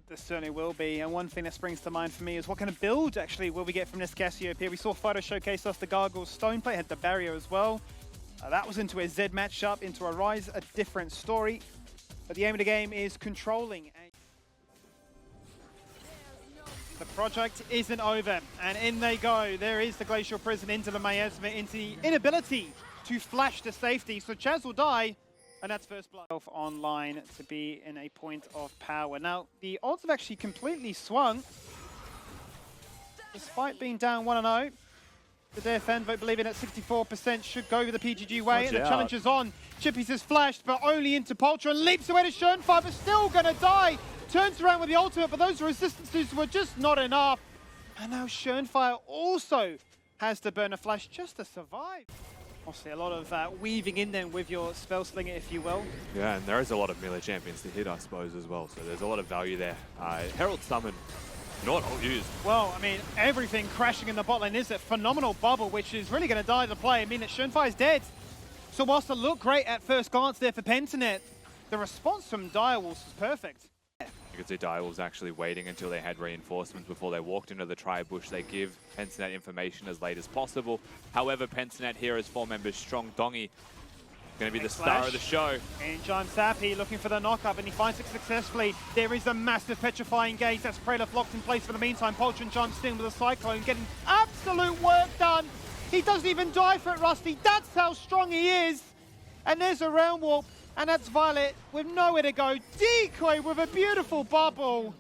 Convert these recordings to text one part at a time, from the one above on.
There certainly will be, and one thing that springs to mind for me is what kind of build actually will we get from this Cassiopeia? We saw Fido showcase us the Gargoyle Stoneplate, had the barrier as well. That was into a Z matchup, into a Rise, a different story. But the aim of the game is controlling. The project isn't over, and in they go. There is the Glacial Prison into the Miasma, into the inability to flash to safety. So Chazz will die, and that's first blood. Online to be in a point of power. Now, the odds have actually completely swung. Despite being down 1-0, the DFN vote believing at 64% should go the PGG way, and the challenge is on. Chippys is flashed, but only into Poltron, leaps away to Shernfire, but still gonna die. Turns around with the ultimate, but those resistances were just not enough. And now Shernfire also has to burn a flash just to survive. Obviously a lot of weaving in then with your spell slinger, if you will. Yeah, and there is a lot of melee champions to hit, I suppose, as well. So there's a lot of value there. Herald Summon, not all used. Well, I mean, everything crashing in the bot lane is a phenomenal bubble, which is really going to die the play. I mean, that Shernfire's dead. So whilst it looked great at first glance there for Pentanet, the response from Direwolves was perfect. You could see Direwolves actually waiting until they had reinforcements before they walked into the tri-bush. They give Pentanet information as late as possible. However, Pentanet here as 4 members strong. DONGGY going to be the star of the show. And John Apii looking for the knock-up, and he finds it successfully. There is a massive petrifying gaze. That's Praedyth locked in place for the meantime. Poltron jumps in with a Cyclone, getting absolute work done. He doesn't even die for it, Rusty. That's how strong he is. And there's a Realm Warp. And that's Violet with nowhere to go. Decoy with a beautiful bubble.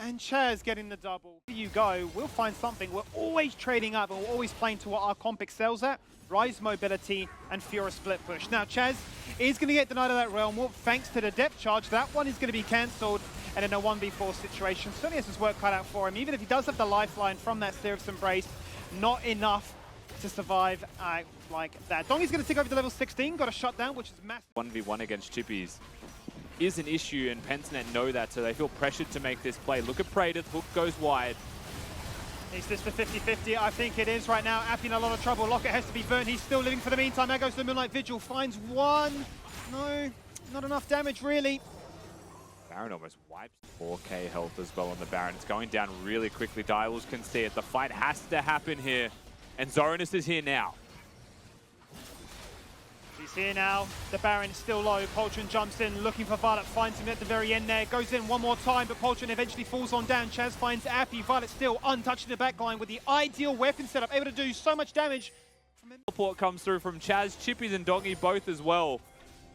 And Chazz getting the double. Here you go, we'll find something. We're always trading up and we're always playing to what our comp excels at. Rise mobility and Fiora split push. Now Chazz is going to get denied of that Realm Warp thanks to the depth charge. That one is going to be cancelled. And in a 1v4 situation, certainly has his work cut out for him. Even if he does have the lifeline from that Seraph's Embrace, not enough to survive like that. DONGGY's going to take over to level 16, got a shutdown, which is massive. 1v1 against Chippys is an issue, and Pentanet know that, so they feel pressured to make this play. Look at Praedyth, hook goes wide. Is this the 50-50? I think it is right now. Apii in a lot of trouble. Locket has to be burnt. He's still living for the meantime. There goes the Moonlight Vigil. Finds one. No, not enough damage, really. Baron almost wipes 4k health as well on the Baron. It's going down really quickly. Direwolves can see it. The fight has to happen here. And Zorenous is here now. He's here now. The Baron is still low. Poltron jumps in, looking for Violet. Finds him at the very end there. Goes in one more time, but Poltron eventually falls on down. Chazz finds Apii. Violet still untouched in the backline with the ideal weapon setup. Able to do so much damage. Teleport comes through from Chazz, Chippys and DONGGY both as well.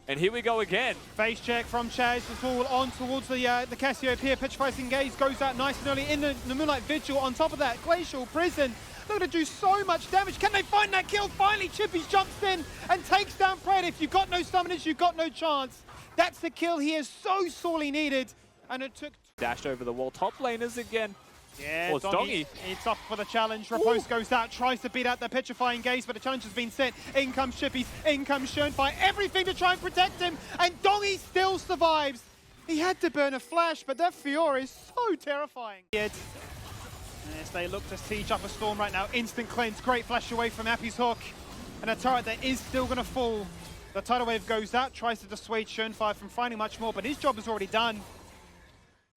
And here we go again. Face check from Chazz. It's all on towards the Cassiopeia. Petrifying Gaze goes out nice and early in the Moonlight Vigil. On top of that, Glacial Prison. They're going to do so much damage. Can they find that kill? Finally, Chippys jumps in and takes down Praedyth. If you've got no summoners, you've got no chance. That's the kill he is so sorely needed. And it took... Dashed over the wall. Top laners again. Yeah, oh, it's DONGGY. It's up for the challenge. Repose goes out, tries to beat out the Petrifying Gaze, but the challenge has been set. In comes Chippys, in comes Shernfire. Everything to try and protect him. And DONGGY still survives. He had to burn a flash, but that Fiora is so terrifying. As they look to siege up a storm right now, instant cleanse, great flash away from Apii's hook. And a turret that is still going to fall. The tidal wave goes out, tries to dissuade Shernfire from finding much more, but his job is already done.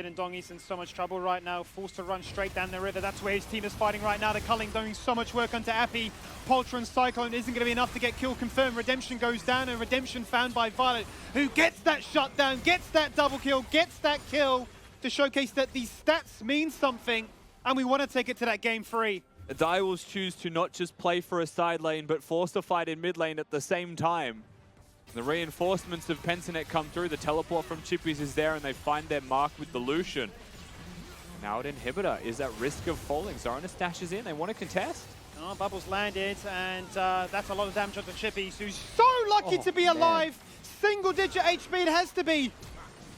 And DONGGY's in so much trouble right now, forced to run straight down the river. That's where his team is fighting right now. The culling doing so much work onto Apii. Poltron Cyclone isn't going to be enough to get kill confirmed. Redemption goes down, and Redemption found by Violet, who gets that shutdown, gets that double kill, gets that kill to showcase that these stats mean something. And we want to take it to that game 3. The Direwolves choose to not just play for a side lane, but force a fight in mid lane at the same time. The reinforcements of Pentanet come through. The teleport from Chippys is there, and they find their mark with the Lucian. Now an inhibitor is at risk of falling. Zorenous dashes in. They want to contest. Oh, Bubbles landed, and that's a lot of damage onto Chippys, who's so lucky to be alive. Single-digit HP it has to be.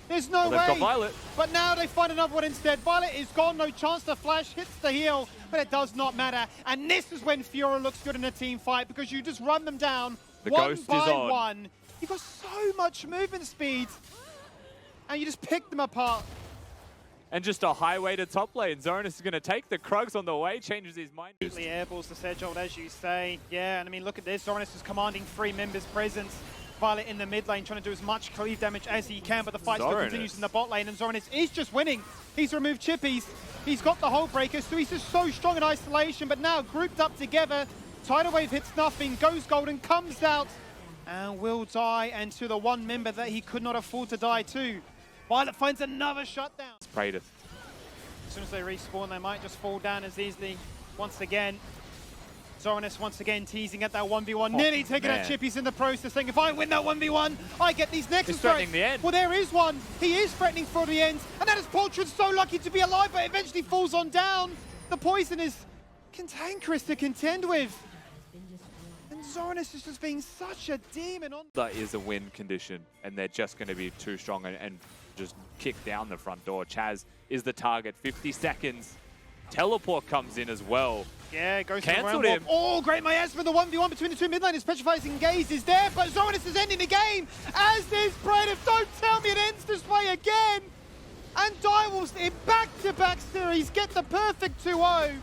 There's no way. Got Violet. But now they find another one instead. Violet is gone, no chance to flash, hits the heal, but it does not matter. And this is when Fiora looks good in a team fight, because you just run them down one by one. You've got so much movement speed, and you just pick them apart. And just a highway to top lane. Zorenous is going to take the Krugs on the way, changes his mind. Airballs the Sedgehold, as you say. Yeah, and I mean, look at this. Zorenous is commanding 3 members' presence. Violet in the mid lane, trying to do as much cleave damage as he can, but the fight still Zorenous continues in the bot lane, and Zorenous is just winning. He's removed Chippys. He's got the Hull Breaker, so he's just so strong in isolation, but now grouped up together. Tidal Wave hits nothing, goes golden, comes out, and will die, and to the one member that he could not afford to die to. Violet finds another shutdown. It's Praedyth. As soon as they respawn, they might just fall down as easily once again. Zorenous once again teasing at that 1v1, nearly taking out Chippys in the process, saying if I win that 1v1, I get these Nexus He's threatening the end. Well, there is one. He is threatening for the end, and that is Poltron so lucky to be alive, but eventually falls on down. The poison is cantankerous to contend with. And Zorenous is just being such a demon on. That is a win condition, and they're just going to be too strong and just kick down the front door. Chazz is the target, 50 seconds. Teleport comes in as well. Yeah, goes Cancelled him. Oh, great miasma. The 1v1 between the two mid laners. Petrifying Gaze is there, but Zorenous is ending the game, as is Praedyth. Don't tell me it ends this way again. And Direwolves in back-to-back series get the perfect 2-0.